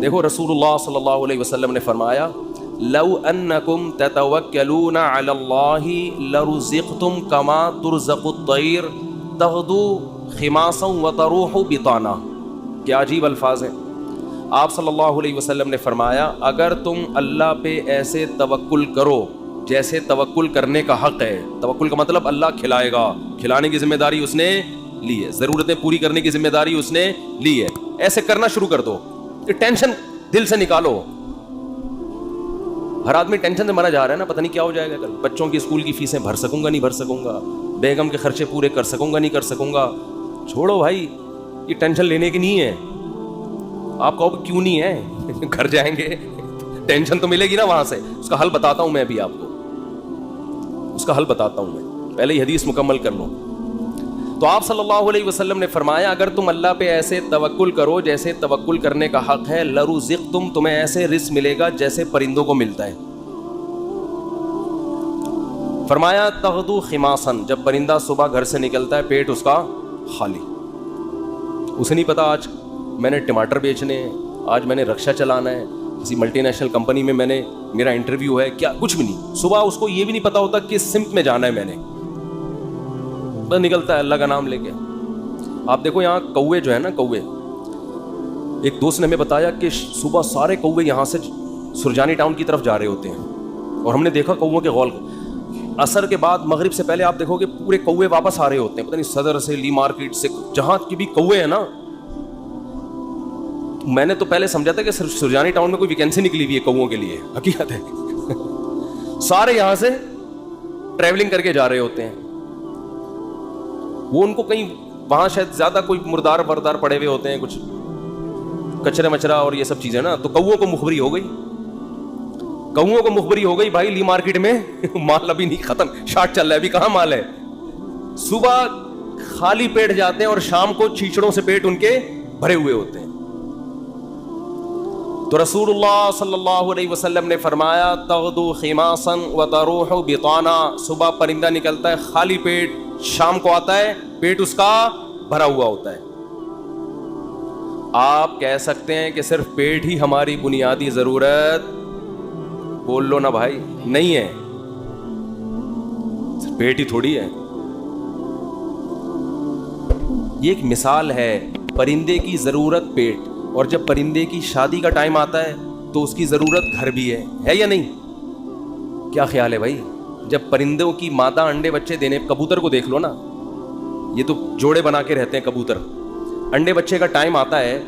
دیکھو رسول اللہ صلی اللہ علیہ وسلم نے فرمایا لو انکم تتوکلون علی اللہ لرزقتم کما ترزق الطیر تغدو خماصا وتروح بطانا. کیا عجیب الفاظ ہیں. آپ صلی اللہ علیہ وسلم نے فرمایا اگر تم اللہ پہ ایسے توکل کرو جیسے توکل کرنے کا حق ہے. توکل کا مطلب اللہ کھلائے گا, کھلانے کی ذمہ داری اس نے لی ہے, ضرورتیں پوری کرنے کی ذمہ داری اس نے لی ہے. ایسے کرنا شروع کر دو, ٹینشن دل سے نکالو. ہر آدمی ٹینشن سے مرا جا رہا ہے نا, پتہ نہیں کیا ہو جائے گا کل, بچوں کی اسکول کی فیسیں بھر سکوں گا نہیں بھر سکوں گا, بیگم کے خرچے پورے کر سکوں گا نہیں کر سکوں گا. چھوڑو بھائی, یہ ٹینشن لینے کی نہیں ہے. آپ کہو کیوں نہیں ہے, گھر جائیں گے ٹینشن تو ملے گی نا وہاں سے. اس کا حل بتاتا ہوں میں ابھی آپ کو, اس کا حل بتاتا ہوں میں, پہلے یہ حدیث مکمل کر لوں. تو آپ صلی اللہ علیہ وسلم نے فرمایا اگر تم اللہ پہ ایسے توکل کرو جیسے توکل کرنے کا حق ہے, لرزقتم, تمہیں ایسے رزق ملے گا جیسے پرندوں کو ملتا ہے. فرمایا تغدو خماصن, جب پرندہ صبح گھر سے نکلتا ہے پیٹ اس کا خالی, اسے نہیں پتا آج میں نے ٹماٹر بیچنے ہیں, آج میں نے رکشا چلانا ہے, کسی ملٹی نیشنل کمپنی میں نے میرا انٹرویو ہے, کیا کچھ بھی نہیں. صبح اس کو یہ بھی نہیں پتا ہوتا کس سمت میں جانا ہے میں نے, بس نکلتا ہے اللہ کا نام لے کے. آپ دیکھو یہاں کوے جو ہے نا, کوے, ایک دوست نے ہمیں بتایا کہ صبح سارے کوے یہاں سے سرجانی ٹاؤن کی طرف جا رہے ہوتے ہیں, اور ہم نے دیکھا کووں کے غول کو. عصر کے بعد مغرب سے پہلے آپ دیکھو کہ پورے کوے واپس آ رہے ہوتے ہیں, پتہ نہیں صدر سے, لی مارکیٹ سے, جہاں کی بھی کوے ہیں نا. میں نے تو پہلے سمجھا تھا کہ سرجانی ٹاؤن میں کوئی ویکینسی نکلی ہوئی ہے کووں کے لیے, حقیقت ہے سارے یہاں سے ٹریولنگ کر کے جا رہے ہوتے ہیں. وہ ان کو کہیں وہاں شاید زیادہ کوئی مردار وردار پڑے ہوئے ہوتے ہیں, کچھ کچرا مچرا اور یہ سب چیزیں نا, تو کووں کو مخبری ہو گئی, کووں کو مخبری ہو گئی بھائی لی مارکیٹ میں مال ابھی نہیں ختم, شارٹ چل رہا ہے, ابھی کہاں مال ہے. صبح خالی پیٹ جاتے ہیں اور شام کو چیچڑوں سے پیٹ ان کے بھرے ہوئے ہوتے ہیں. تو رسول اللہ صلی اللہ علیہ وسلم نے فرمایا تغدو خماصا وتروح بطانا, صبح پرندہ نکلتا ہے خالی پیٹ, شام کو آتا ہے پیٹ اس کا بھرا ہوا ہوتا ہے. آپ کہہ سکتے ہیں کہ صرف پیٹ ہی ہماری بنیادی ضرورت, بول لو نا بھائی, نہیں ہے, صرف پیٹ ہی تھوڑی ہے. یہ ایک مثال ہے, پرندے کی ضرورت پیٹ, اور جب پرندے کی شادی کا ٹائم آتا ہے تو اس کی ضرورت گھر بھی ہے یا نہیں؟ کیا خیال ہے بھائی؟ جب پرندوں کی مادہ انڈے بچے دینے, کبوتر کو دیکھ لو نا, یہ تو جوڑے بنا کے رہتے ہیں کبوتر, انڈے بچے کا ٹائم آتا ہے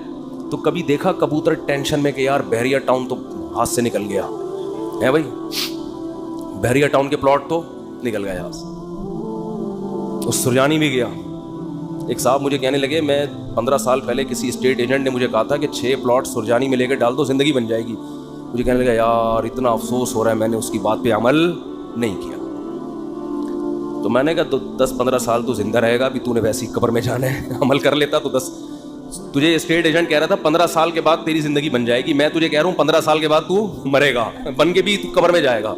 تو کبھی دیکھا کبوتر ٹینشن میں کہ یار بحریہ ٹاؤن تو ہاتھ سے نکل گیا ہے بھائی, بحریہ ٹاؤن کے پلاٹ تو نکل گیا ہاتھ سے. اس سرجانی بھی گیا. ایک صاحب مجھے کہنے لگے, میں 15 سال پہلے کسی اسٹیٹ ایجنٹ نے مجھے کہا تھا کہ 6 پلاٹ سرجانی میں لے کے ڈال دو زندگی بن جائے گی. مجھے کہنے لگا یار اتنا افسوس ہو رہا ہے, میں نے اس کی بات پہ عمل نہیں کیا. تو میں نے کہا 10-15 سال تو زندہ رہے گا, ابھی تو نے ویسی قبر میں جانا ہے, عمل کر لیتا تو 10. تجھے اسٹیٹ ایجنٹ کہہ رہا تھا 15 سال کے بعد تیری زندگی بن جائے گی, میں تجھے کہہ رہا ہوں 15 سال کے بعد تو مرے گا, بن کے بھی تو قبر میں جائے گا.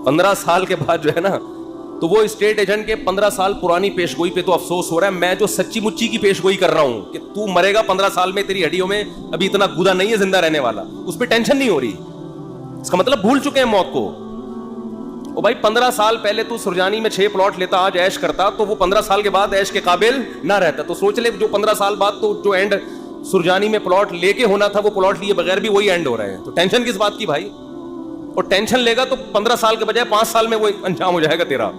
15 سال کے بعد جو ہے نا, تو وہ اسٹیٹ ایجنٹ کے 15 سال پرانی پیش گوئی پہ تو افسوس ہو رہا ہے, میں جو سچی مچی کی پیش گوئی کر رہا ہوں کہ تو مرے گا 15 سال میں, تیری ہڈیوں میں ابھی اتنا گودا نہیں ہے زندہ رہنے والا, اس پہ ٹینشن نہیں ہو رہی. اس کا مطلب بھول چکے ہیں موت کو. او بھائی 15 سال پہلے تو سرجانی میں 6 پلاٹ لیتا, آج عیش کرتا, تو وہ 15 سال کے بعد عیش کے قابل نہ رہتا. تو سوچ لے جو 15 سال بعد تو جو اینڈ سرجانی میں پلاٹ لے کے ہونا تھا, وہ پلاٹ لیے بغیر بھی وہی اینڈ ہو رہے ہیں. تو ٹینشن کس بات کی بھائی؟ اور ٹینشن لے گا تو 15 سال کے بجائے 5 سال میں وہ انجام ہو جائے گا تیرا,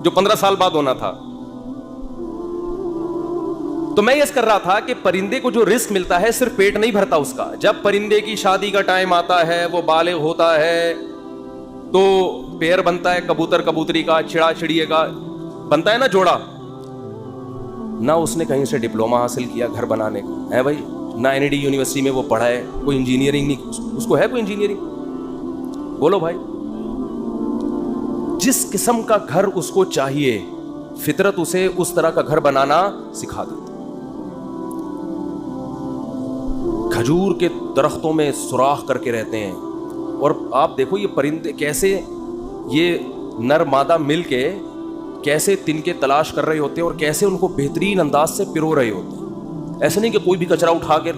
جو 15 سال بعد ہونا تھا. تو میں یہ کر رہا تھا کہ پرندے کو جو رزق ملتا ہے صرف پیٹ نہیں بھرتا اس کا. جب پرندے کی شادی کا ٹائم آتا ہے, وہ بالغ ہوتا ہے, تو پیر بنتا ہے کبوتر کبوتری کا, چڑا چڑیے کا بنتا ہے نا جوڑا. نہ اس نے کہیں سے ڈپلوما حاصل کیا گھر بنانے کا ہے بھائی, نہ NID یونیورسٹی میں وہ پڑھا ہے, کوئی انجینئرنگ نہیں, اس کو ہے کوئی انجینئرنگ؟ بولو بھائی. جس قسم کا گھر اس کو چاہیے فطرت اسے اس طرح کا گھر بنانا سکھا دیتی. کھجور کے درختوں میں سوراخ کر کے رہتے ہیں, اور آپ دیکھو یہ پرندے کیسے یہ نر مادہ مل کے کیسے تنکے تلاش کر رہے ہوتے ہیں اور کیسے ان کو بہترین انداز سے پرو رہے ہوتے ہیں. ایسے نہیں کہ کوئی بھی کچرا اٹھا کے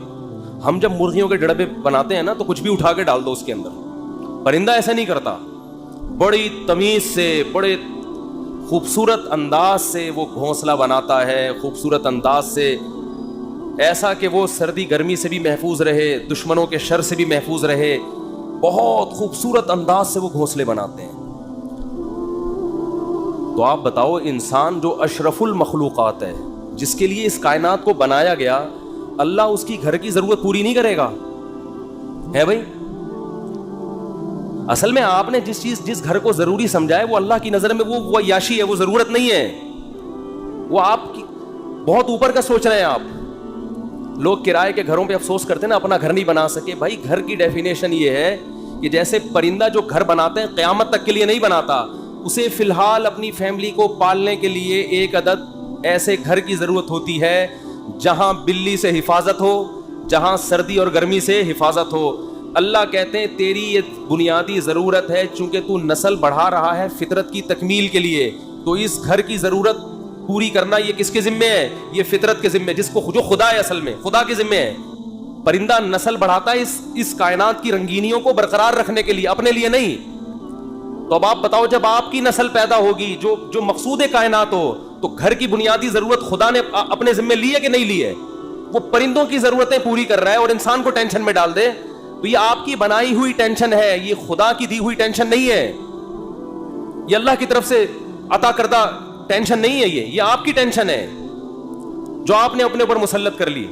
ہم جب مرغیوں کے ڈڑبے بناتے ہیں نا تو کچھ بھی اٹھا کے ڈال دو اس کے اندر. پرندہ ایسا نہیں کرتا, بڑی تمیز سے, بڑے خوبصورت انداز سے وہ گھونسلہ بناتا ہے, خوبصورت انداز سے, ایسا کہ وہ سردی گرمی سے بھی محفوظ رہے, دشمنوں کے شر سے بھی محفوظ رہے. بہت خوبصورت انداز سے وہ گھونسلے بناتے ہیں. تو آپ بتاؤ, انسان جو اشرف المخلوقات ہے, جس کے لیے اس کائنات کو بنایا گیا, اللہ اس کی گھر کی ضرورت پوری نہیں کرے گا؟ ہے بھائی, اصل میں آپ نے جس گھر کو ضروری سمجھا ہے وہ اللہ کی نظر میں وہ عیاشی ہے, وہ ضرورت نہیں ہے. وہ آپ کی بہت اوپر کا سوچ رہے ہیں آپ. لوگ کرائے کے گھروں پہ افسوس کرتے ہیں نا, اپنا گھر نہیں بنا سکے. بھائی گھر کی ڈیفینیشن یہ ہے کہ جیسے پرندہ جو گھر بناتے ہیں قیامت تک کے لیے نہیں بناتا, اسے فی الحال اپنی فیملی کو پالنے کے لیے ایک عدد ایسے گھر کی ضرورت ہوتی ہے جہاں بلی سے حفاظت ہو, جہاں سردی اور گرمی سے حفاظت ہو. اللہ کہتے ہیں تیری یہ بنیادی ضرورت ہے, چونکہ تو نسل بڑھا رہا ہے فطرت کی تکمیل کے لیے, تو اس گھر کی ضرورت پوری کرنا یہ کس کے ذمے ہے؟ یہ فطرت کے ذمے, جس کو جو خدا ہے, اصل میں خدا کے ذمے ہے. پرندہ نسل بڑھاتا ہے اس کائنات کی رنگینیوں کو برقرار رکھنے کے لیے, اپنے لیے نہیں. تو اب آپ بتاؤ, جب آپ کی نسل پیدا ہوگی جو مقصود کائنات ہو, تو گھر کی بنیادی ضرورت خدا نے اپنے ذمے لی ہے کہ نہیں لی ہے؟ وہ پرندوں کی ضرورتیں پوری کر رہا ہے اور انسان کو ٹینشن میں ڈال دے, تو یہ آپ کی بنائی ہوئی ٹینشن ہے, یہ خدا کی دی ہوئی ٹینشن نہیں ہے. یہ اللہ کی طرف سے عطا کردہ ٹینشن نہیں ہے, یہ آپ کی ٹینشن ہے جو آپ نے اپنے اوپر مسلط کر لی.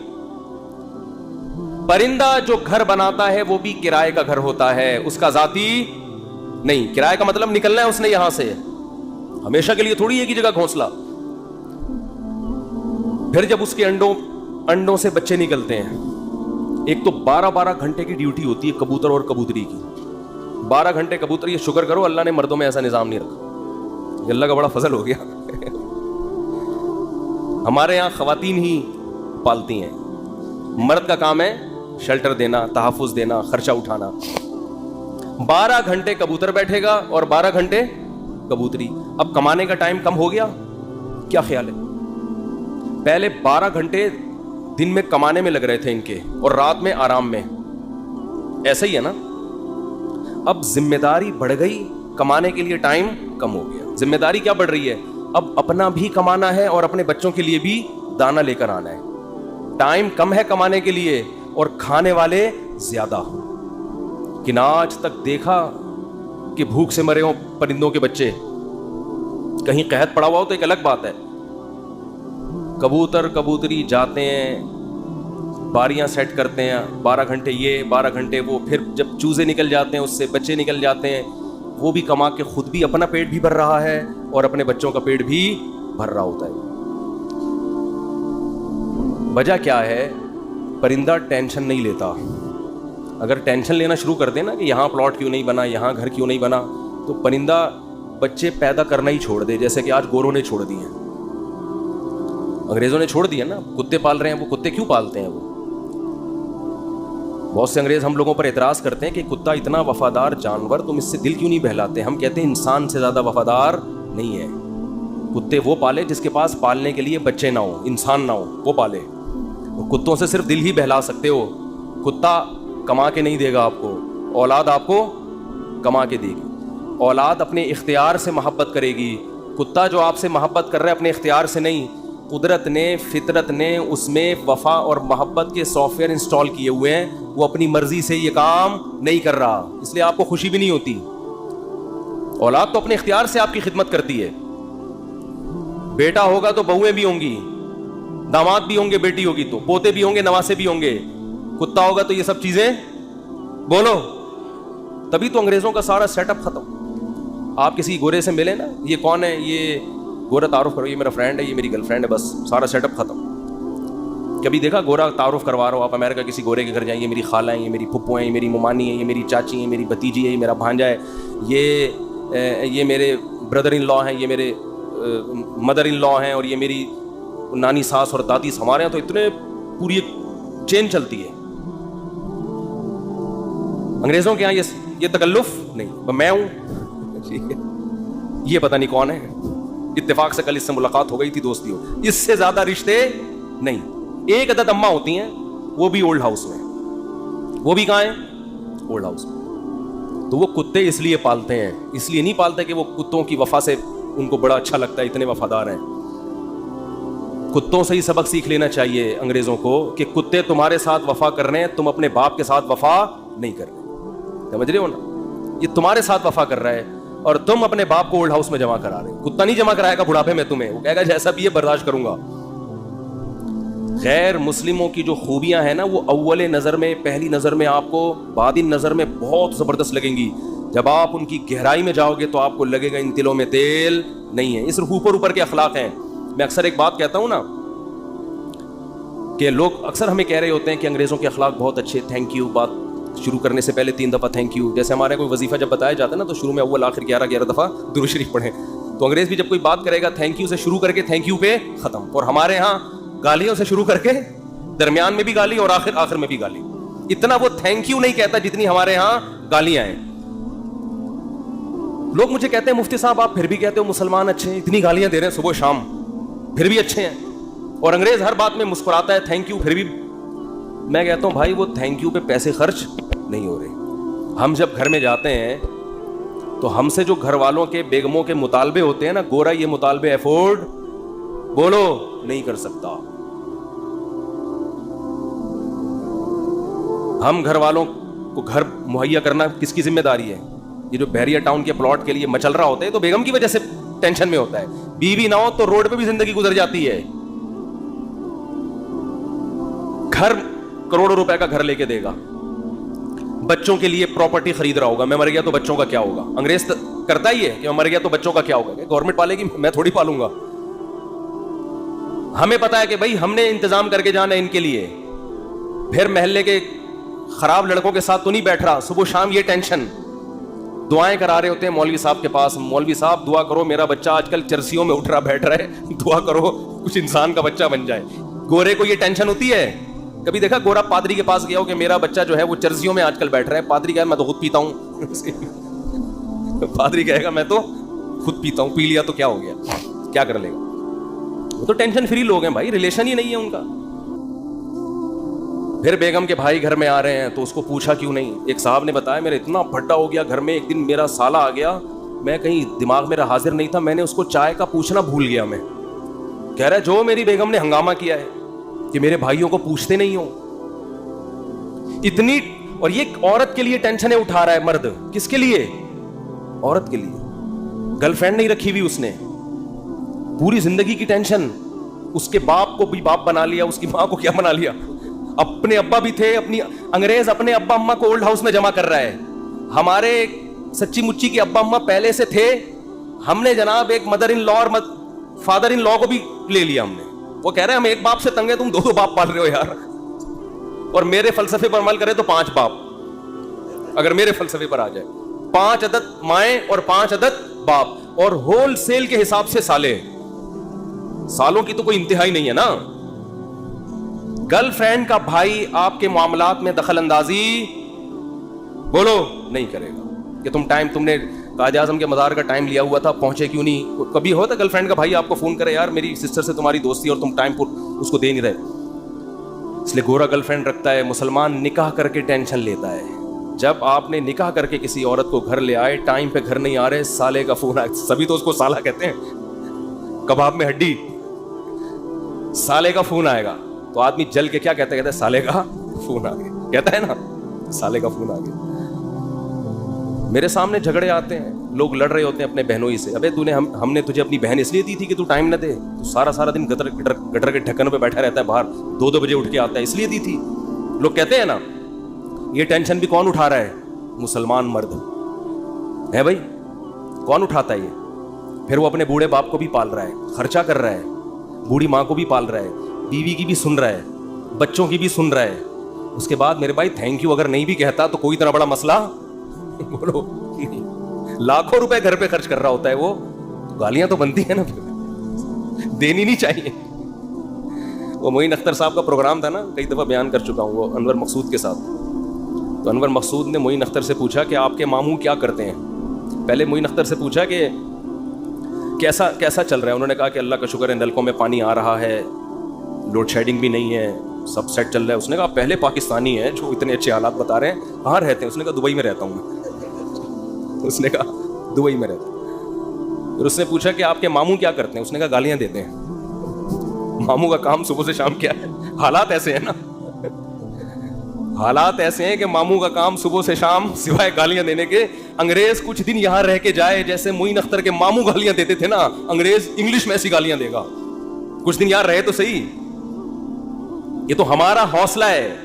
پرندہ جو گھر بناتا ہے وہ بھی کرائے کا گھر ہوتا ہے, اس کا ذاتی نہیں. کرائے کا مطلب نکلنا ہے اس نے یہاں سے, ہمیشہ کے لیے تھوڑی ایک ہی جگہ گھونسلہ. پھر جب اس کے انڈوں سے بچے نکلتے ہیں, ایک تو 12 گھنٹے کی ڈیوٹی ہوتی ہے کبوتر اور کبوتری کی. 12 گھنٹے کبوتر, یہ شکر کرو اللہ نے مردوں میں ایسا نظام نہیں رکھا, یہ اللہ کا بڑا فضل ہو گیا. ہمارے یہاں خواتین ہی پالتی ہیں, مرد کا کام ہے شیلٹر دینا, تحفظ دینا, خرچہ اٹھانا. 12 گھنٹے کبوتر بیٹھے گا اور 12 گھنٹے کبوتری. اب کمانے کا ٹائم کم ہو گیا, کیا خیال ہے؟ پہلے 12 گھنٹے دن میں کمانے میں لگ رہے تھے ان کے, اور رات میں آرام میں, ایسا ہی ہے نا. اب ذمہ داری بڑھ گئی, کمانے کے لیے ٹائم کم ہو گیا. ذمہ داری کیا بڑھ رہی ہے؟ اب اپنا بھی کمانا ہے اور اپنے بچوں کے لیے بھی دانا لے کر آنا ہے. ٹائم کم ہے کمانے کے لیے اور کھانے والے زیادہ. کہ نہ آج تک دیکھا کہ بھوک سے مرے ہوں پرندوں کے بچے؟ کہیں قحط پڑا ہوا ہو تو ایک الگ بات ہے. کبوتر کبوتری جاتے ہیں, باریاں سیٹ کرتے ہیں, 12 گھنٹے یہ 12 گھنٹے وہ, پھر جب چوزے نکل جاتے ہیں اس سے بچے نکل جاتے ہیں, وہ بھی کما کے خود بھی اپنا پیٹ بھی بھر رہا ہے اور اپنے بچوں کا پیٹ بھی بھر رہا ہوتا ہے. وجہ کیا ہے؟ پرندہ ٹینشن نہیں لیتا. اگر ٹینشن لینا شروع کر دے نا کہ یہاں پلاٹ کیوں نہیں بنا, یہاں گھر کیوں نہیں بنا, تو پرندہ بچے پیدا کرنا ہی چھوڑ دے, جیسے کہ آج گوروں نے چھوڑ دی ہیں, انگریزوں نے چھوڑ دیا نا. کتے پال رہے ہیں, وہ کتے کیوں پالتے ہیں؟ وہ بہت سے انگریز ہم لوگوں پر اعتراض کرتے ہیں کہ کتا اتنا وفادار جانور, تم اس سے دل کیوں نہیں بہلاتے؟ ہم کہتے ہیں انسان سے زیادہ وفادار نہیں ہے. کتے وہ پالے جس کے پاس پالنے کے لیے بچے نہ ہوں, انسان نہ ہو, وہ پالے. کتوں سے صرف دل ہی بہلا سکتے ہو. کتا کما کے نہیں دے گا آپ کو, اولاد آپ کو کما کے دے گی. اولاد اپنے اختیار سے محبت کرے گی. کتا جو آپ سے محبت کر رہا ہے اپنے اختیار سے نہیں, قدرت نے فطرت نے اس میں وفا اور محبت کے سافٹ ویئر انسٹال کیے ہوئے ہیں. وہ اپنی مرضی سے یہ کام نہیں کر رہا, اس لیے آپ کو خوشی بھی نہیں ہوتی. اولاد تو اپنے اختیار سے آپ کی خدمت کرتی ہے. بیٹا ہوگا تو بہویں بھی ہوں گی, داماد بھی ہوں گے, بیٹی ہوگی تو پوتے بھی ہوں گے, نواسے بھی ہوں گے. کتا ہوگا تو یہ سب چیزیں بولو. تبھی تو انگریزوں کا سارا سیٹ اپ ختم. آپ کسی گورے سے ملے نا, یہ کون ہے, یہ گورا تعارف کرو, یہ میرا فرینڈ ہے, یہ میری گرل فرینڈ ہے, بس سارا سیٹ اپ ختم. کبھی دیکھا گورا تعارف کروا رہا ہو آپ امریکہ کسی گورے کے گھر جائیں, یہ میری خالہ ہیں, یہ میری پھپھو ہیں, یہ میری ممانی ہیں, یہ میری چاچی ہیں, میری بھتیجی ہے, یہ میرا بھانجا ہے, یہ میرے بردر ان لا ہیں, یہ میرے مدر ان لا ہیں, اور یہ میری نانی ساس اور دادی. ہمارے یہاں تو اتنے پوری چین چلتی ہے. انگریزوں کے یہاں یہ تکلف نہیں. میں ہوں, یہ پتہ نہیں کون ہے, اتفاق سے کل اس سے ملاقات ہو گئی تھی, دوستی ہو, اس سے زیادہ رشتے نہیں. ایک عدد اماں ہوتی ہیں, وہ بھی اولڈ ہاؤس میں, وہ بھی کہاں ہیں؟ Old house. تو وہ کتے اس لیے پالتے ہیں, اس لیے نہیں پالتے کہ وہ کتوں کی وفا سے ان کو بڑا اچھا لگتا ہے, اتنے وفادار ہیں. کتوں سے ہی سبق سیکھ لینا چاہیے انگریزوں کو کہ کتے تمہارے ساتھ وفا کر رہے ہیں, تم اپنے باپ کے ساتھ وفا نہیں کر رہے. سمجھ رہے ہو نا, یہ تمہارے ساتھ وفا کر رہا ہے اور تم اپنے باپ کو اولڈ ہاؤس میں جمع کرا رہے ہو. کتا نہیں جمع کرائے گا بڑھاپے میں تمہیں, وہ کہے گا جیسا بھی یہ برداشت کروں گا. غیر مسلموں کی جو خوبیاں ہیں نا, وہ اول نظر میں, پہلی نظر میں آپ کو, بعدی نظر میں بہت زبردست لگیں گی. جب آپ ان کی گہرائی میں جاؤ گے تو آپ کو لگے گا ان تلوں میں تیل نہیں ہے. اس اوپر اوپر کے اخلاق ہیں. میں اکثر ایک بات کہتا ہوں نا کہ لوگ اکثر ہمیں کہہ رہے ہوتے ہیں کہ انگریزوں کے اخلاق بہت اچھے, تھینک یو, بات شروع کرنے سے پہلے 3 دفعہ تھینک یو. جیسے ہمارے کوئی وظیفہ جب بتایا جاتا ہے نا تو شروع میں اول آخر 11 دفعہ درود شریف پڑھیں. تو انگریز بھی جب کوئی بات کرے گا تھینک یو سے شروع کر کے تھینک یو پہ ختم. اور ہمارے ہاں گالیوں سے شروع کر کے درمیان میں بھی گالی اور آخر میں بھی گالی. اتنا وہ تھینک یو نہیں کہتا جتنی ہمارے ہاں گالیاں ہیں. لوگ مجھے کہتے ہیں مفتی صاحب آپ پھر بھی کہتے ہو مسلمان اچھے ہیں, اتنی گالیاں دے رہے ہیں صبح شام, پھر بھی اچھے ہیں. اور انگریز ہر بات میں مسکراتا ہے تھینک یو پھر بھی. میں کہتا ہوں بھائی وہ تھینک یو پہ پیسے خرچ نہیں ہو رہے. ہم جب گھر میں جاتے ہیں تو ہم سے جو گھر والوں کے بیگموں کے مطالبے ہوتے ہیں نا, گورا یہ مطالبے افورڈ بولو نہیں کر سکتا. ہم گھر والوں کو گھر مہیا کرنا کس کی ذمہ داری ہے؟ یہ جو بحریہ ٹاؤن کے پلاٹ کے لیے مچل رہا ہوتا ہے تو بیگم کی وجہ سے ٹینشن میں ہوتا ہے. بیوی نہ ہو تو روڈ پہ بھی زندگی گزر جاتی ہے. گھر کروڑوں روپے کا گھر لے کے دے گا, بچوں کے لیے پراپرٹی خرید رہا ہوگا, میں مر گیا تو بچوں کا کیا ہوگا. انگریز کرتا ہی ہے کہ میں مر گیا تو بچوں کا کیا ہوگا, گورنمنٹ پالے گی, میں تھوڑی پالوں گا. ہمیں پتا ہے کہ بھائی ہم نے انتظام کر کے جانا ہے ان کے لیے. پھر محلے کے خراب لڑکوں کے ساتھ تو نہیں بیٹھ رہا, صبح شام یہ ٹینشن. دعائیں کرا رہے ہوتے ہیں مولوی صاحب کے پاس, مولوی صاحب دعا کرو میرا بچہ آج کل چرسیوں میں اٹھ رہا بیٹھ رہا ہے, دعا کرو کچھ انسان کا بچہ بن جائے. گورے کو یہ ٹینشن ہوتی ہے. کبھی دیکھا گورا پادری کے پاس گیا ہو کہ میرا بچہ جو ہے وہ چرسیوں میں آج کل بیٹھ رہا ہے؟ پادری کہے میں تو خود پیتا ہوں. پادری کہے گا میں تو خود پیتا ہوں, پی لیا تو کیا ہو گیا, کیا کر لے گا. وہ تو ٹینشن فری لوگ ہیں بھائی, ریلیشن ہی نہیں ہے ان کا. پھر بیگم کے بھائی گھر میں آ رہے ہیں تو اس کو پوچھا کیوں نہیں. ایک صاحب نے بتایا میرا اتنا بھڈا ہو گیا گھر میں, ایک دن میرا سالہ آ گیا, میں کہیں دماغ میرا حاضر نہیں تھا, میں نے اس کو چائے کا پوچھنا بھول گیا. میں کہہ رہا ہے جو میری بیگم نے ہنگامہ کیا ہے کہ میرے بھائیوں کو پوچھتے نہیں ہو اتنی. اور یہ عورت کے لیے ٹینشنیں اٹھا رہا ہے مرد. کس کے لیے؟ عورت کے لیے. گرل فرینڈ نہیں رکھی ہوئی اس نے, پوری زندگی کی ٹینشن. اس کے باپ کو بھی باپ بنا لیا, اس کی ماں کو کیا بنا لیا. اپنے ابا بھی تھے, اپنی انگریز اپنے ابا اماں کو اولڈ ہاؤس میں جمع کر رہا ہے. ہمارے سچی مچی کے ابا اماں پہلے سے تھے, ہم نے جناب ایک مدر ان لا اور فادر ان لا کو بھی لے لیا ہم نے. وہ کہہ رہے ہیں ہم ایک باپ سے تنگ ہیں, تم 2 باپ پال رہے ہو یار. اور میرے فلسفے پر عمل کرے تو 5 باپ, اگر میرے فلسفے پر آ جائے 5 عدد مائیں اور 5 عدد باپ, اور ہول سیل کے حساب سے سالے. سالوں کی تو کوئی انتہائی نہیں ہے نا. گرل فرینڈ کا بھائی آپ کے معاملات میں دخل اندازی بولو نہیں کرے گا کہ تم نے قائد اعظم کے مزار کا ٹائم لیا ہوا تھا, پہنچے کیوں نہیں. کبھی ہوتا گرل فرینڈ کا بھائی آپ کو فون کرے یار میری سسٹر سے تمہاری دوستی اور تم ٹائم پر اس کو دے نہیں رہے. اس لیے گورا گرل فرینڈ رکھتا ہے, مسلمان نکاح کر کے ٹینشن لیتا ہے. جب آپ نے نکاح کر کے کسی عورت کو گھر لے آئے, ٹائم پہ گھر نہیں آ رہے, سالے کا فون آئے. سبھی تو اس کو سالہ کہتے ہیں, کباب میں ہڈی. سالے کا فون آئے گا تو آدمی جل کے کیا کہتا ہے سالے کا فون آ گیا, کہتا ہے نا سالے کا فون آ گیا. میرے سامنے جھگڑے آتے ہیں, لوگ لڑ رہے ہوتے ہیں اپنے بہنوں ہی سے. ابے ہم نے تجھے اپنی بہن اس لیے دی تھی کہ تو ٹائم نہ دے, تو سارا دن گٹر کے ڈھکن پہ بیٹھا رہتا ہے باہر, 2 بجے اٹھ کے آتا ہے, اس لیے دی تھی. لوگ کہتے ہیں نا یہ ٹینشن بھی کون اٹھا رہا ہے؟ مسلمان مرد ہے بھائی. کون اٹھاتا ہے یہ؟ پھر وہ اپنے بوڑھے باپ کو بھی پال رہا ہے, خرچہ کر رہا ہے, بوڑھی ماں کو بھی پال رہا ہے, بیوی کی بھی سن رہا ہے, بچوں کی بھی سن رہا ہے. اس کے بعد میرے بھائی تھینک یو اگر نہیں بھی کہتا تو کوئی اتنا بڑا مسئلہ بولو نہیں. لاکھوں روپے گھر پہ خرچ کر رہا ہوتا ہے وہ, تو گالیاں تو بنتی ہیں نا, دینی نہیں چاہیے. وہ معین اختر صاحب کا پروگرام تھا نا, کئی دفعہ بیان کر چکا ہوں, وہ انور مقصود کے ساتھ. تو انور مقصود نے معین اختر سے پوچھا کہ آپ کے ماموں کیا کرتے ہیں. پہلے معین اختر سے پوچھا کہ کیسا چل رہا ہے. انہوں نے کہا کہ اللہ کا شکر ہے نلکوں میں پانی آ رہا ہے, لوڈ شیڈنگ بھی نہیں ہے, سب سیٹ چل رہا ہے. اس نے کہا پہلے پاکستانی ہیں جو اتنے اچھے حالات بتا رہے ہیں, کہاں رہتے ہیں؟ اس نے کہا دبئی میں رہتا ہوں میں. اس نے کہا دبئی میں رہتا ہوں. پھر اس نے پوچھا کہ آپ کے ماموں کیا کرتے ہیں؟ اس نے کہا گالیاں دیتے ہیں. ماموں کا کام صبح سے شام کیا ہے؟ حالات ایسے ہیں نا, حالات ایسے ہیں کہ ماموں کا کام صبح سے شام سوائے گالیاں دینے کے. انگریز کچھ دن یہاں رہ کے جائے, جیسے معین اختر کے ماموں گالیاں دیتے تھے نا, انگریز انگلش میں ایسی گالیاں دے گا. کچھ دن یہاں رہے تو صحیح, یہ تو ہمارا حوصلہ ہے.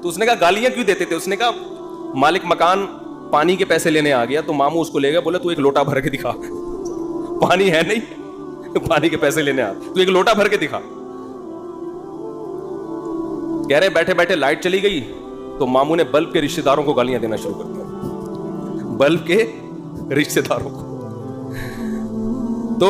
تو اس نے کہا گالیاں کیوں دیتے تھے؟ اس نے کہا مالک مکان پانی کے پیسے لینے آ گیا تو ماموں اس کو لے گیا, بولے تو ایک لوٹا بھر کے دکھا. پانی ہے نہیں, پانی کے پیسے لینے آ, تو ایک لوٹا بھر کے دکھا. کہہ رہے بیٹھے بیٹھے لائٹ چلی گئی تو ماموں نے بلب کے رشتہ داروں کو گالیاں دینا شروع کر دیا. بلب کے رشتہ داروں کو. تو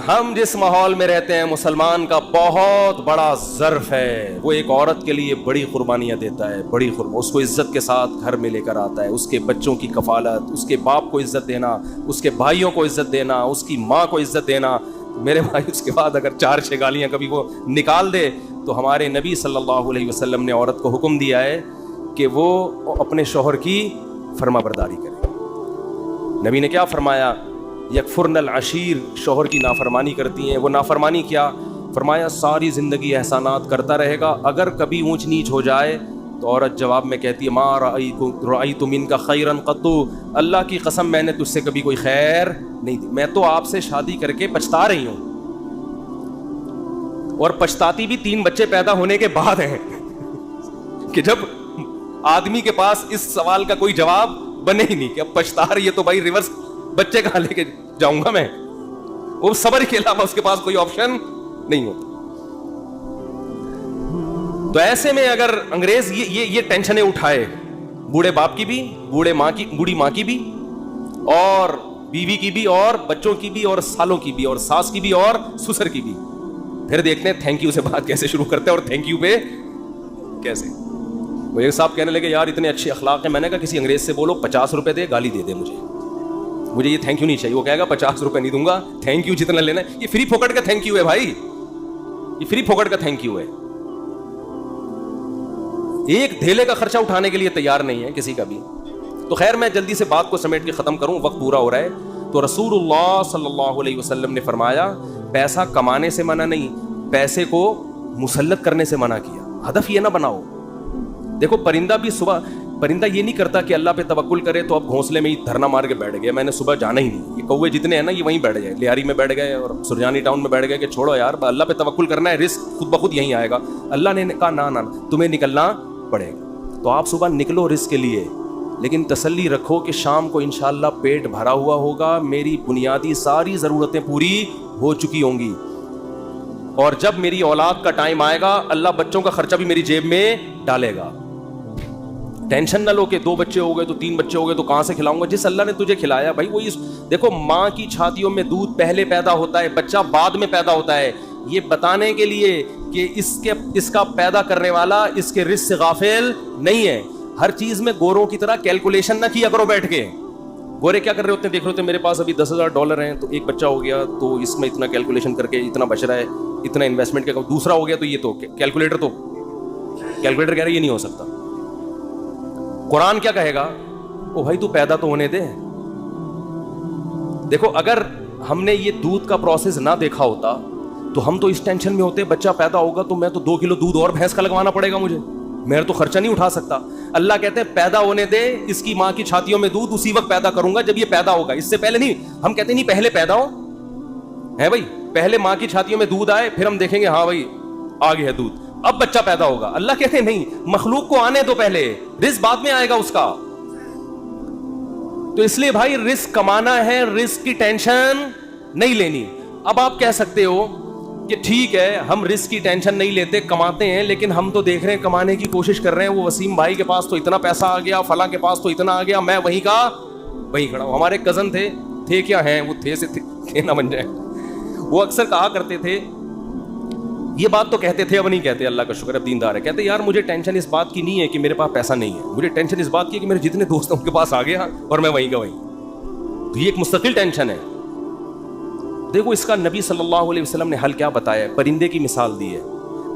ہم جس ماحول میں رہتے ہیں, مسلمان کا بہت بڑا ظرف ہے. وہ ایک عورت کے لیے بڑی قربانیاں دیتا ہے, بڑی اس کو عزت کے ساتھ گھر میں لے کر آتا ہے. اس کے بچوں کی کفالت, اس کے باپ کو عزت دینا, اس کے بھائیوں کو عزت دینا, اس کی ماں کو عزت دینا. میرے بھائی اس کے بعد اگر 4-6 گالیاں کبھی وہ نکال دے تو ہمارے نبی صلی اللہ علیہ وسلم نے عورت کو حکم دیا ہے کہ وہ اپنے شوہر کی فرما برداری کرے. نبی نے کیا فرمایا؟ یکفرن العشیر, شوہر کی نافرمانی کرتی ہیں. وہ نافرمانی کیا فرمایا؟ ساری زندگی احسانات کرتا رہے گا, اگر کبھی اونچ نیچ ہو جائے تو عورت جواب میں کہتی ہے ما رأیت منک خیرا قط, اللہ کی قسم میں نے تجھ سے کبھی کوئی خیر نہیں دی, میں تو آپ سے شادی کر کے پچھتا رہی ہوں. اور پچھتاتی بھی 3 بچے پیدا ہونے کے بعد ہیں کہ جب آدمی کے پاس اس سوال کا کوئی جواب بنے ہی نہیں کہ اب پچھتا رہی ہے تو بھائی ریورس بچے کہاں لے کے جاؤں گا میں. وہ صبر کے علاوہ اس کے پاس کوئی آپشن نہیں ہوتا. تو ایسے میں اگر انگریز یہ ٹینشنیں اٹھائے, بوڑھے باپ کی بھی, بوڑھی ماں کی بھی, اور بیوی کی بھی, اور بچوں کی بھی, اور سالوں کی بھی, اور ساس کی بھی, اور سسر کی بھی, پھر دیکھتے ہیں تھینک یو سے بات کیسے شروع کرتے ہیں اور تھینک یو پہ کیسے. وہ ایک صاحب کہنے لگے یار اتنے اچھے اخلاق ہیں. میں نے کہا کسی انگریز سے بولو 50 روپے دے, گالی دے دے مجھے یہ تھینک یو نہیں چاہیے. وہ کہے گا 50 روپے نہیں دوں گا, تھینک یو جتنا لینا ہے. یہ فری پھوکٹ کا تھینک یو ہے بھائی, یہ فری پھوکٹ کا تھینک یو ہے. ایک دھیلے کا خرچہ اٹھانے کے لیے تیار نہیں ہے کسی کا بھی. تو خیر میں جلدی سے بات کو سمیٹ کے ختم کروں, وقت پورا ہو رہا ہے. تو رسول اللہ صلی اللہ علیہ وسلم نے فرمایا پیسہ کمانے سے منع نہیں, پیسے کو مسلط کرنے سے منع کیا. ہدف یہ نہ بناؤ. دیکھو پرندہ بھی صبح, پرندہ یہ نہیں کرتا کہ اللہ پہ توکل کرے تو اب گھونسلے میں ہی دھرنا مار کے بیٹھ گیا, میں نے صبح جانا ہی نہیں. یہ کوے جتنے ہیں نا یہ وہیں بیٹھ گئے, لیاری میں بیٹھ گئے اور سرجانی ٹاؤن میں بیٹھ گئے کہ چھوڑو یار اللہ پہ توکل کرنا ہے, رزق خود بخود یہیں آئے گا. اللہ نے کہا نہ تمہیں نکلنا پڑے گا. تو آپ صبح نکلو رزق کے لیے, لیکن تسلی رکھو کہ شام کو انشاءاللہ پیٹ بھرا ہوا ہوگا, میری بنیادی ساری ضرورتیں پوری ہو چکی ہوں گی, اور جب میری اولاد کا ٹائم آئے گا اللہ بچوں کا خرچہ بھی میری جیب میں ڈالے گا. ٹینشن نہ لو کہ 2 بچے ہو گئے تو 3 بچے ہو گئے تو کہاں سے کھلاؤں گا. جس اللہ نے تجھے کھلایا بھائی وہی. دیکھو ماں کی چھاتیوں میں دودھ پہلے پیدا ہوتا ہے, بچہ بعد میں پیدا ہوتا ہے, یہ بتانے کے لیے کہ اس کا پیدا کرنے والا اس کے رزق سے غافل نہیں ہے. ہر چیز میں گوروں کی طرح کیلکولیشن نہ کیا کرو بیٹھ کے. گورے کیا کر رہے ہوتے ہیں, دیکھ رہے ہوتے ہیں میرے پاس ابھی $10,000 ہیں تو ایک بچہ ہو گیا تو اس میں اتنا کیلکولیشن کر کے اتنا بچ رہا ہے, اتنا انویسٹمنٹ کیا, دوسرا ہو گیا تو یہ تو کیلکولیٹر کہہ رہا ہے یہ نہیں ہو سکتا. قرآن کیا کہے گا, او بھائی تو پیدا تو ہونے دے. دیکھو اگر ہم نے یہ دودھ کا پروسیس نہ دیکھا ہوتا تو ہم تو اس ٹینشن میں ہوتے بچہ پیدا ہوگا تو میں تو 2 کلو دودھ اور بھینس کا لگوانا پڑے گا مجھے, میں تو خرچہ نہیں اٹھا سکتا. اللہ کہتے ہیں پیدا ہونے دے, اس کی ماں کی چھاتیوں میں دودھ اسی وقت پیدا کروں گا جب یہ پیدا ہوگا, اس سے پہلے نہیں. ہم کہتے نہیں پہلے پیدا ہو ہے بھائی, پہلے ماں کی چھاتیوں میں دودھ آئے پھر ہم دیکھیں گے ہاں بھائی آ گیا ہے دودھ, اب بچہ پیدا ہوگا. اللہ کہتے ہیں نہیں, مخلوق کو آنے دو پہلے, رزق بعد میں آئے گا اس کا. تو اس لیے بھائی رزق کمانا ہے, رزق کی ٹینشن نہیں لینی. اب آپ کہہ سکتے ہو کہ ٹھیک ہے ہم رزق کی ٹینشن نہیں لیتے, کماتے ہیں, لیکن ہم تو دیکھ رہے ہیں کمانے کی کوشش کر رہے ہیں. وہ وسیم بھائی کے پاس تو اتنا پیسہ آ گیا, فلاں کے پاس تو اتنا آ گیا, میں وہیں کا وہیں کھڑا ہوں. ہمارے کزن تھے کیا ہیں, وہ تھے سے تھے نہ بن جائیں. وہ اکثر کہا کرتے تھے, یہ بات تو کہتے تھے, اب نہیں کہتے, اللہ کا شکر اب دیندار ہے. کہتے یار مجھے ٹینشن اس بات کی نہیں ہے کہ میرے پاس پیسہ نہیں ہے, مجھے ٹینشن اس بات کی ہے کہ میرے جتنے دوست ہیں ان کے پاس آ گیا اور میں وہیں کا وہیں. تو یہ ایک مستقل ٹینشن ہے. دیکھو اس کا نبی صلی اللہ علیہ وسلم نے حل کیا بتایا ہے, پرندے کی مثال دی ہے.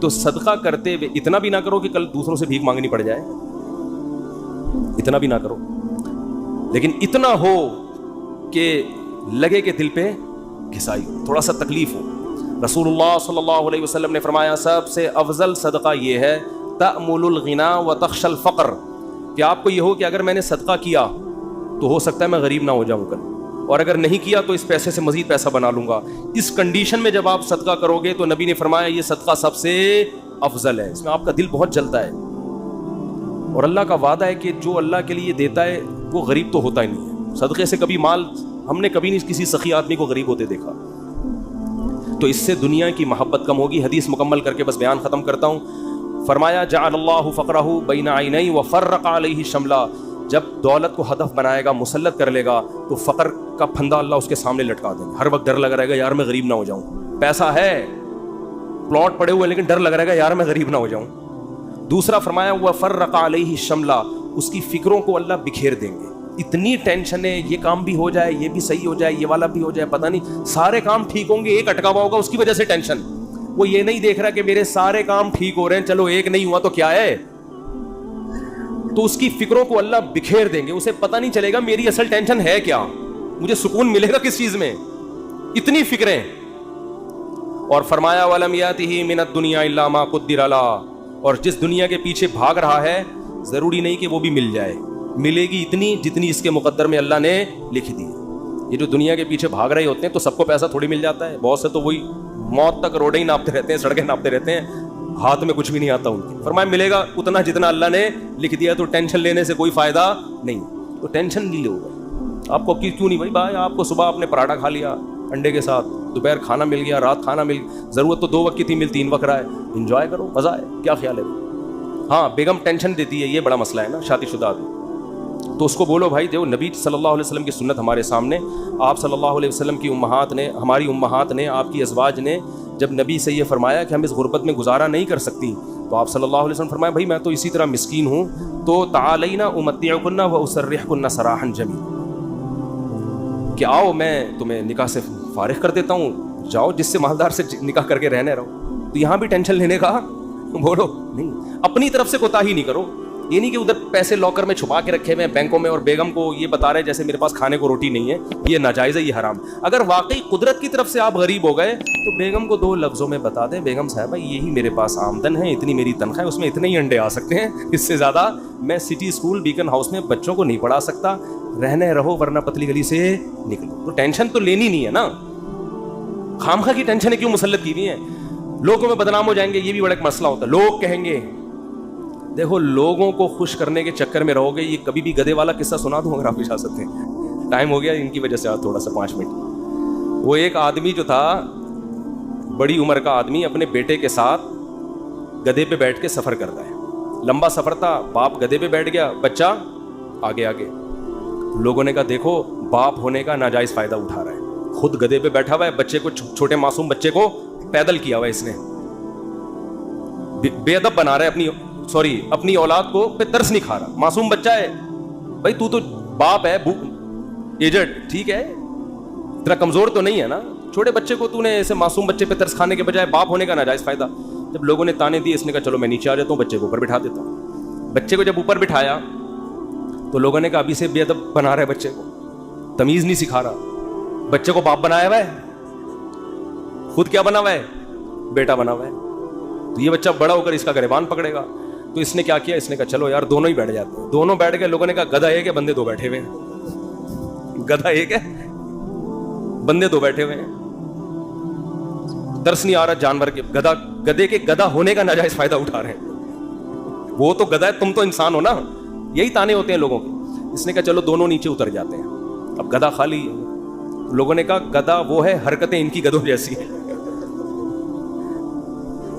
تو صدقہ کرتے ہوئے اتنا بھی نہ کرو کہ کل دوسروں سے بھیک مانگنی پڑ جائے, اتنا بھی نہ کرو, لیکن اتنا ہو کہ لگے کہ دل پہ گھسائی ہو, تھوڑا سا تکلیف ہو. رسول اللہ صلی اللہ علیہ وسلم نے فرمایا سب سے افضل صدقہ یہ ہے تأمل الغنا وتخشى الفقر, کہ آپ کو یہ ہو کہ اگر میں نے صدقہ کیا تو ہو سکتا ہے میں غریب نہ ہو جاؤں کل, اور اگر نہیں کیا تو اس پیسے سے مزید پیسہ بنا لوں گا. اس کنڈیشن میں جب آپ صدقہ کرو گے تو نبی نے فرمایا یہ صدقہ سب سے افضل ہے, اس میں آپ کا دل بہت جلتا ہے. اور اللہ کا وعدہ ہے کہ جو اللہ کے لیے دیتا ہے وہ غریب تو ہوتا ہی نہیں ہے. صدقے سے کبھی مال ہم نے کبھی نہیں کسی سخی آدمی کو غریب ہوتے دیکھا. تو اس سے دنیا کی محبت کم ہوگی. حدیث مکمل کر کے بس بیان ختم کرتا ہوں. فرمایا جعل اللہ فقرہ بین عینیہ وفرق علیہ شملا, جب دولت کو ہدف بنائے گا, مسلط کر لے گا, تو فقر کا پھندا اللہ اس کے سامنے لٹکا دیں گے. ہر وقت ڈر لگ رہے گا یار میں غریب نہ ہو جاؤں, پیسہ ہے, پلاٹ پڑے ہوئے, لیکن ڈر لگ رہے گا یار میں غریب نہ ہو جاؤں. دوسرا فرمایا وفرق علیہ شملا, اس کی فکروں کو اللہ بکھیر دیں گے. اتنی ٹینشن ہے, یہ کام بھی ہو جائے, یہ بھی صحیح ہو جائے, یہ والا بھی ہو جائے, پتہ نہیں سارے کام ٹھیک ہوں گے, ایک اٹکا ہوا ہوگا اس کی وجہ سے ٹینشن. وہ یہ نہیں دیکھ رہا کہ میرے سارے کام ٹھیک ہو رہے ہیں, چلو ایک نہیں ہوا تو کیا ہے. تو اس کی فکروں کو اللہ بکھیر دیں گے, اسے پتہ نہیں چلے گا میری اصل ٹینشن ہے کیا, مجھے سکون ملے گا کس چیز میں, اتنی فکریں. اور فرمایا وَلَمْ يَأْتِهِ مِنَ الدُّنْيَا إِلَّا مَا قُدِّرَ لَهُ, اور جس دنیا کے پیچھے بھاگ رہا ہے ضروری نہیں کہ وہ بھی مل جائے, ملے گی اتنی جتنی اس کے مقدر میں اللہ نے لکھ دی. یہ جو دنیا کے پیچھے بھاگ رہے ہوتے ہیں تو سب کو پیسہ تھوڑی مل جاتا ہے, بہت سے تو وہی موت تک روڈیں ہی ناپتے رہتے ہیں, سڑکیں ناپتے رہتے ہیں, ہاتھ میں کچھ بھی نہیں آتا ان کی. فرمایا ملے گا اتنا جتنا اللہ نے لکھ دیا, تو ٹینشن لینے سے کوئی فائدہ نہیں. تو ٹینشن نہیں لو گا آپ کو, کیوں نہیں بھائی آپ کو صبح آپ نے پراٹھا کھا لیا انڈے کے ساتھ, دوپہر کھانا مل گیا, رات کھانا مل, ضرورت تو 2 وقت کی تھی, مل 3 وقت رہا ہے, انجوائے کرو, مزہ ہے, کیا خیال ہے. ہاں بیگم ٹینشن دیتی ہے, یہ بڑا مسئلہ ہے نا شادی شدہ آدمی, تو اس کو بولو بھائی جو نبی صلی اللہ علیہ وسلم کی سنت ہمارے سامنے, آپ صلی اللہ علیہ وسلم کی امہات نے, ہماری امہات نے, آپ کی ازواج نے جب نبی سے یہ فرمایا کہ ہم اس غربت میں گزارا نہیں کر سکتی, تو آپ صلی اللہ علیہ وسلم فرمایا بھائی میں تو اسی طرح مسکین ہوں, تو تعالینا امتعکن واسرحکن سراحا جمیلا, کہ آؤ میں تمہیں نکاح سے فارغ کر دیتا ہوں, جاؤ جس سے مالدار سے نکاح کر کے رہنے رہو. تو یہاں بھی ٹینشن لینے کا بولو نہیں, اپنی طرف سے کوتاہی نہیں کرو. یہ نہیں کہ ادھر پیسے لاکر میں چھپا کے رکھے ہوئے ہیں بینکوں میں, اور بیگم کو یہ بتا رہے جیسے میرے پاس کھانے کو روٹی نہیں ہے, یہ ناجائز ہے, یہ حرام. اگر واقعی قدرت کی طرف سے آپ غریب ہو گئے تو بیگم کو 2 لفظوں میں بتا دیں, بیگم صاحبہ یہی میرے پاس آمدن ہے, اتنی میری تنخواہ ہے, اس میں اتنے ہی انڈے آ سکتے ہیں, اس سے زیادہ میں سٹی اسکول بیکن ہاؤس میں بچوں کو نہیں پڑھا سکتا, رہنے رہو ورنہ پتلی گلی سے نکلو. تو ٹینشن تو لینی نہیں ہے نا, خامخواہ کی ٹینشنیں کیوں مسلط کی ہوئی ہیں. لوگوں میں بدنام ہو جائیں گے, یہ بھی بڑا ایک مسئلہ ہوتا ہے. لوگ کہیں گے, دیکھو لوگوں کو خوش کرنے کے چکر میں رہو گے. یہ کبھی بھی گدھے والا قصہ سنا دوں اگر آپ اجازت ہیں, ٹائم ہو گیا ان کی وجہ سے تھوڑا سا 5 منٹ. وہ ایک آدمی جو تھا, بڑی عمر کا آدمی, اپنے بیٹے کے ساتھ گدھے پہ بیٹھ کے سفر کر رہا ہے. لمبا سفر تھا, باپ گدھے پہ بیٹھ گیا, بچہ آگے آگے. لوگوں نے کہا دیکھو باپ ہونے کا ناجائز فائدہ اٹھا رہا ہے, خود گدھے پہ بیٹھا ہوا ہے, بچے کو, چھوٹے معصوم بچے کو پیدل کیا ہوا ہے اس نے, بے ادب بنا رہا ہے, اپنی اولاد کو پہ ترس نہیں کھا رہا. معصوم بچہ ہے بھائی, تو باپ ہے, ایجڈ, ٹھیک ہے, تیرا کمزور تو نہیں ہے نا, چھوٹے بچے کو تو نے ایسے معصوم بچے پہ ترس کھانے کے بجائے باپ ہونے کا ناجائز فائدہ. جب لوگوں نے تانے دی, اس نے کہا چلو میں نیچے آ جاتا ہوں, بچے کو اوپر بٹھا دیتا ہوں. بچے کو جب اوپر بٹھایا تو لوگوں نے کہا ابھی سے بے ادب بنا رہا ہے بچے کو, تمیز نہیں سکھا رہا. بچے کو باپ بنایا ہوا ہے, خود کیا بنا ہوا ہے, بیٹا بنا ہوا ہے. تو یہ بچہ بڑا ہو کر اس کا گریبان پکڑے گا. تو اس نے کیا کیا, اس نے کہا چلو یار دونوں ہی بیٹھ جاتے ہیں. دونوں بیٹھ گئے. لوگوں نے کہا گدھا ایک ہے, بندے 2 بیٹھے ہوئے ہیں. گدھا ایک ہے, بندے 2 بیٹھے ہوئے ہیں. ترس نہیں آ رہا جانور کے, گدھے کے گدھا ہونے کا ناجائز فائدہ اٹھا رہے ہیں. وہ تو گدھا ہے, تم تو انسان ہو نا. یہی تانے ہوتے ہیں لوگوں کے. اس نے کہا چلو دونوں نیچے اتر جاتے ہیں. اب گدھا خالی. لوگوں نے کہا گدھا وہ ہے, حرکتیں ان کی گدھوں جیسی ہیں.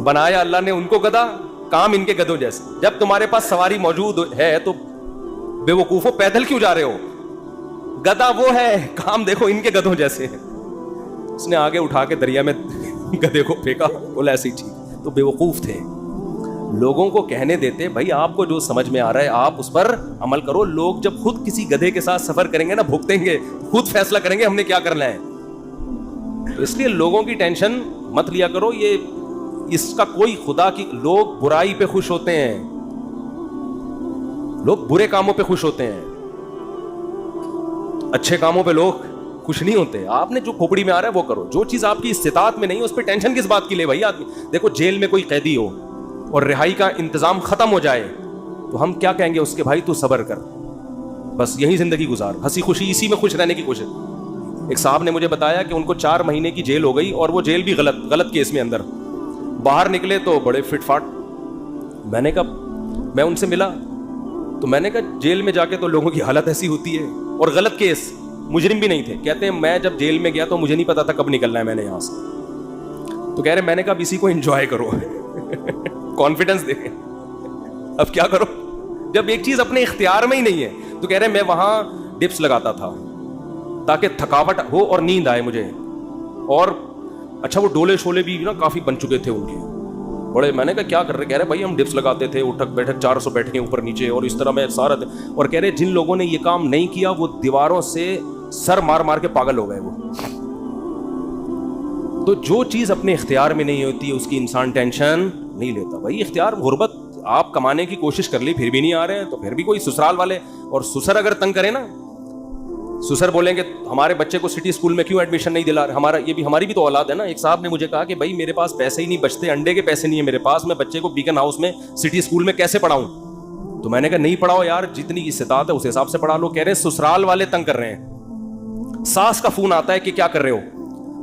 بنایا اللہ نے ان کو گدھا, کام ان کے گدھوں جیسے. جب تمہارے پاس سواری موجود ہے تو بے وقوفو پیدل کیوں جا رہے ہو. گدھا وہ ہے, کام دیکھو ان کے گدھوں جیسے ہیں. اس نے آگے اٹھا کے دریا میں گدھے کو پھینکا, بولا ایسے ہی ٹھیک. تو بے وقوف تھے. لوگوں کو کہنے دیتے بھائی آپ کو جو سمجھ میں آ رہا ہے آپ اس پر عمل کرو. لوگ جب خود کسی گدھے کے ساتھ سفر کریں گے نا, بھگتیں گے, خود فیصلہ کریں گے ہم نے کیا کرنا ہے. تو اس لیے لوگوں کی ٹینشن مت لیا کرو. یہ اس کا کوئی خدا کی, لوگ برائی پہ خوش ہوتے ہیں, لوگ برے کاموں پہ خوش ہوتے ہیں, اچھے کاموں پہ لوگ خوش نہیں ہوتے. آپ نے جو کھوپڑی میں آ رہا ہے وہ کرو, جو چیز آپ کی استطاعت میں نہیں ہے اس پہ ٹینشن کس بات کی لے بھائی آدمی. دیکھو جیل میں کوئی قیدی ہو اور رہائی کا انتظام ختم ہو جائے تو ہم کیا کہیں گے اس کے, بھائی تو صبر کر, بس یہی زندگی گزار, ہنسی خوشی اسی میں خوش رہنے کی کوشش. ایک صاحب نے مجھے بتایا کہ ان کو 4 مہینے کی جیل ہو گئی, اور وہ جیل بھی غلط کیس میں اندر, باہر نکلے تو بڑے فٹ فاٹ. میں نے کہا, میں ان سے ملا تو میں نے کہا جیل میں جا کے تو لوگوں کی حالت ایسی ہوتی ہے, اور غلط کیس, مجرم بھی نہیں تھے. کہتے ہیں میں جب جیل میں گیا تو مجھے نہیں پتا تھا کب نکلنا ہے میں نے یہاں سے. تو کہہ رہے میں نے کہا اب اسی کو انجوائے کرو, کانفیڈنس دیکھیں. اب کیا کرو جب ایک چیز اپنے اختیار میں ہی نہیں ہے. تو کہہ رہے میں وہاں ڈپس لگاتا تھا تاکہ تھکاوٹ ہو اور نیند آئے مجھے, اور اچھا وہ ڈولے شولے بھی نا کافی بن چکے تھے ان کے بڑے. میں نے کہا کیا کر رہے, کہہ رہے بھائی ہم ڈپس لگاتے تھے, اٹھک بیٹھک 400 بیٹھیں اوپر نیچے, اور اس طرح میں سارا. اور کہہ رہے جن لوگوں نے یہ کام نہیں کیا وہ دیواروں سے سر مار مار کے پاگل ہو گئے وہ. تو جو چیز اپنے اختیار میں نہیں ہوتی اس کی انسان ٹینشن نہیں لیتا. بھائی اختیار, غربت, آپ کمانے کی کوشش کر لی پھر بھی نہیں آ رہے ہیں تو پھر بھی کوئی سسرال والے, اور سسر اگر تنگ کرے نا, سسر بولیں گے ہمارے بچے کو سٹی اسکول میں کیوں ایڈمیشن نہیں دلا رہے, ہمارا یہ بھی ہماری بھی تو اولاد ہے نا. ایک صاحب نے مجھے کہا کہ بھائی میرے پاس پیسے ہی نہیں بچتے, انڈے کے پیسے نہیں ہے میرے پاس, میں بچے کو بیکن ہاؤس میں سٹی اسکول میں کیسے پڑھاؤں. تو میں نے کہا نہیں پڑھاؤ یار, جتنی استطاعت ہے اس حساب سے پڑھا لو. کہہ رہے سسرال والے تنگ کر رہے ہیں, ساس کا فون آتا ہے کہ کیا کر رہے ہو.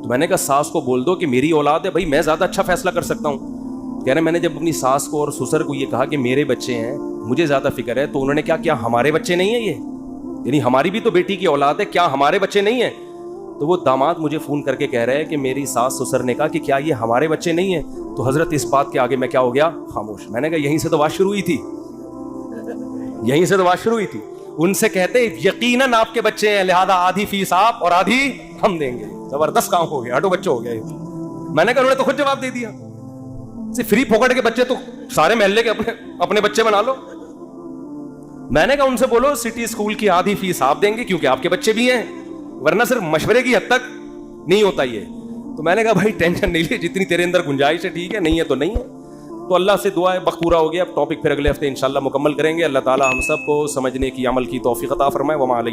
تو میں نے کہا ساس کو بول دو کہ میری اولاد ہے بھائی, میں زیادہ اچھا فیصلہ کر سکتا ہوں. کہہ رہے میں نے جب اپنی ساس کو اور سسر کو یہ کہا کہ میرے بچے ہیں, مجھے زیادہ فکر ہے, تو انہوں نے کیا ہمارے بچے نہیں ہیں یہ, یعنی ہماری بھی تو بیٹی کی اولاد ہے, کیا ہمارے بچے نہیں ہیں. تو وہ داماد مجھے فون کر کے کہہ رہے ہیں کہ میری ساس سسر نے کہا کہ کیا یہ ہمارے بچے نہیں ہیں. تو حضرت اس بات کے آگے میں کیا ہو گیا, خاموش. میں نے کہا یہیں سے تو بات شروع ہوئی تھی, یہیں سے تو بات شروع ہوئی تھی. ان سے کہتے یقیناً آپ کے بچے ہیں, لہذا آدھی فیس آپ اور آدھی ہم دیں گے. زبردست کام ہو گیا, ہٹو بچے ہو گیا. میں نے کہا انہوں نے تو خود جواب دے دیا, فری پھوکٹ کے بچے تو سارے محلے کے اپنے بچے بنا لو. میں نے کہا ان سے بولو سٹی اسکول کی آدھی فیس آپ دیں گے کیونکہ آپ کے بچے بھی ہیں, ورنہ صرف مشورے کی حد تک نہیں ہوتا یہ. تو میں نے کہا بھائی ٹینشن نہیں لی, جتنی تیرے اندر گنجائش ہے ٹھیک ہے, نہیں ہے تو نہیں ہے. تو اللہ سے دعا ہے, وقت پورا ہو گیا. اب ٹاپک پھر اگلے ہفتے انشاءاللہ مکمل کریں گے. اللہ تعالی ہم سب کو سمجھنے کی, عمل کی توفیق عطا فرمائے. وما علینا